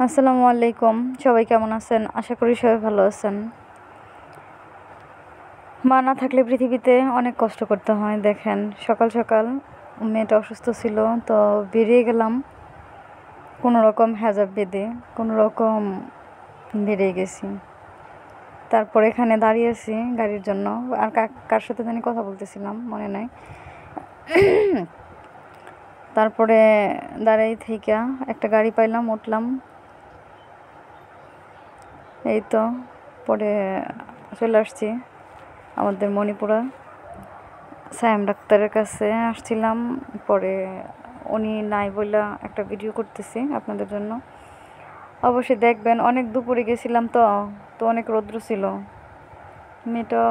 আসসালামু আলাইকুম। সবাই কেমন আছেন? আশা করি সবাই ভালো আছেন। মা না থাকলে পৃথিবীতে অনেক কষ্ট করতে হয়। দেখেন, সকাল সকাল মেয়েটা অসুস্থ ছিল, তো বেরিয়ে গেলাম কোনো রকম হেজাব বেঁধে, কোনো রকম বেরিয়ে গেছি। তারপর এখানে দাঁড়িয়েছি গাড়ির জন্য, আর কার সাথে জানি কথা বলতেছিলাম মনে নাই। তারপরে দাঁড়াই থেকে একটা গাড়ি পাইলাম, উঠলাম। এই তো পরে চলে আসছি আমাদের মণিপুরা। সায়েম ডাক্তারের কাছে আসছিলাম, পরে উনি নাই বইলা একটা ভিডিও করতেছি আপনাদের জন্য। অবশ্যই দেখবেন। অনেক দুপুরে গেছিলাম, তো অনেক রৌদ্র ছিল, মেয়েটা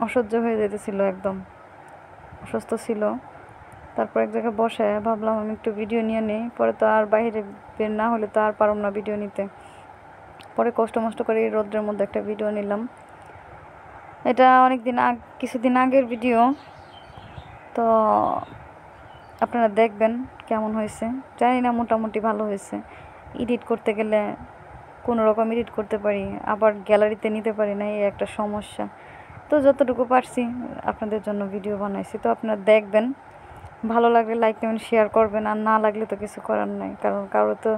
অসহ্য হয়ে যেতেছিল, একদম অসুস্থ ছিল। তারপর এক জায়গায় বসে ভাবলাম আমি একটু ভিডিও নিয়ে নিই, পরে তো আর বাইরে বের না হলে তো আর পারলাম না ভিডিও নিতে। পরে কষ্ট মষ্ট করে এই রৌদ্রের মধ্যে একটা ভিডিও নিলাম। এটা কিছুদিন আগের ভিডিও, তো আপনারা দেখবেন কেমন হয়েছে। জানি না, মোটামুটি ভালো হয়েছে। এডিট করতে গেলে কোনো রকম এডিট করতে পারি, আবার গ্যালারিতে নিতে পারি না, এই একটা সমস্যা। তো যতটুকু পারছি আপনাদের জন্য ভিডিও বানাইছি, তো আপনারা দেখবেন। ভালো লাগলে লাইক কমেন্ট শেয়ার করবেন, আর না লাগলে তো কিছু করার নাই, কারণ কারো তো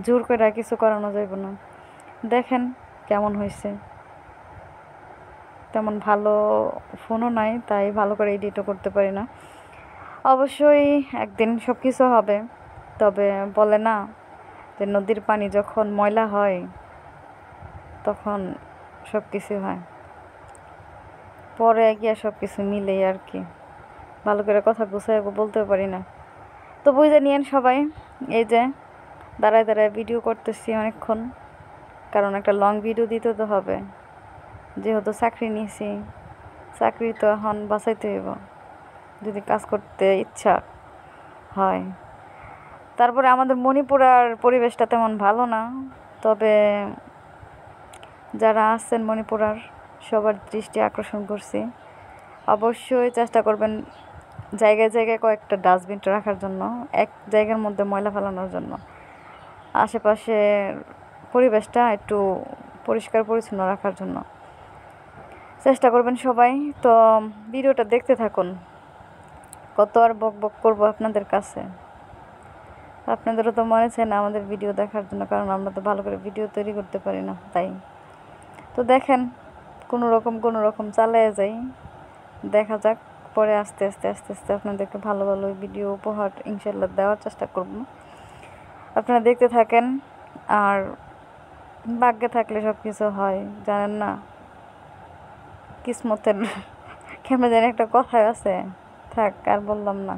জোর করে কিছু করানো যাবে না। দেখেন কেমন হয়েছে। তেমন ভালো ফোনও নাই, তাই ভালো করে এডিটও করতে পারি না। অবশ্যই একদিন সব কিছু হবে। তবে বলে না যে নদীর পানি যখন ময়লা হয় তখন সব কিছু হয়, পরে গিয়ে সব কিছু মিলে আর কি। ভালো করে কথা গুছাই বলতেও পারি না, তো বুঝে নিয়েন সবাই। এই যে দাঁড়ায় দাঁড়ায় ভিডিও করতেছি অনেকক্ষণ, কারণ একটা লং ভিডিও দিতে তো হবে। যেহেতু চাকরি নিয়েছি, চাকরি তো এখন বাঁচাইতে হইব যদি কাজ করতে ইচ্ছা হয়। তারপরে আমাদের মণিপুরার পরিবেশটা তেমন ভালো না, তবে যারা আছেন মণিপুরার সবার দৃষ্টি আকর্ষণ করছি। অবশ্যই চেষ্টা করবেন জায়গায় জায়গায় কয়েকটা ডাস্টবিন রাখার জন্য, এক জায়গার মধ্যে ময়লা ফেলানোর জন্য। আশেপাশের পরিবেশটা একটু পরিষ্কার পরিচ্ছন্ন রাখার জন্য চেষ্টা করবেন সবাই। তো ভিডিওটা দেখতে থাকুন, কত আর বক বক করবো আপনাদের কাছে। আপনাদেরও তো মনে চায় না আমাদের ভিডিও দেখার জন্য, কারণ আমরা তো ভালো করে ভিডিও তৈরি করতে পারি না, তাই। তো দেখেন, কোনো রকম চালিয়ে যাই, দেখা যাক। পরে আস্তে আস্তে আস্তে আস্তে আপনাদেরকে ভালো ভালো ভিডিও উপহার ইনশাল্লাহ দেওয়ার চেষ্টা করব। আপনারা দেখতে থাকেন, আর ভাগ্যে থাকলে সব কিছু হয়, জানেন না, কিসমতের কেমন জানি একটা কথাই আছে, থাক আর বললাম না।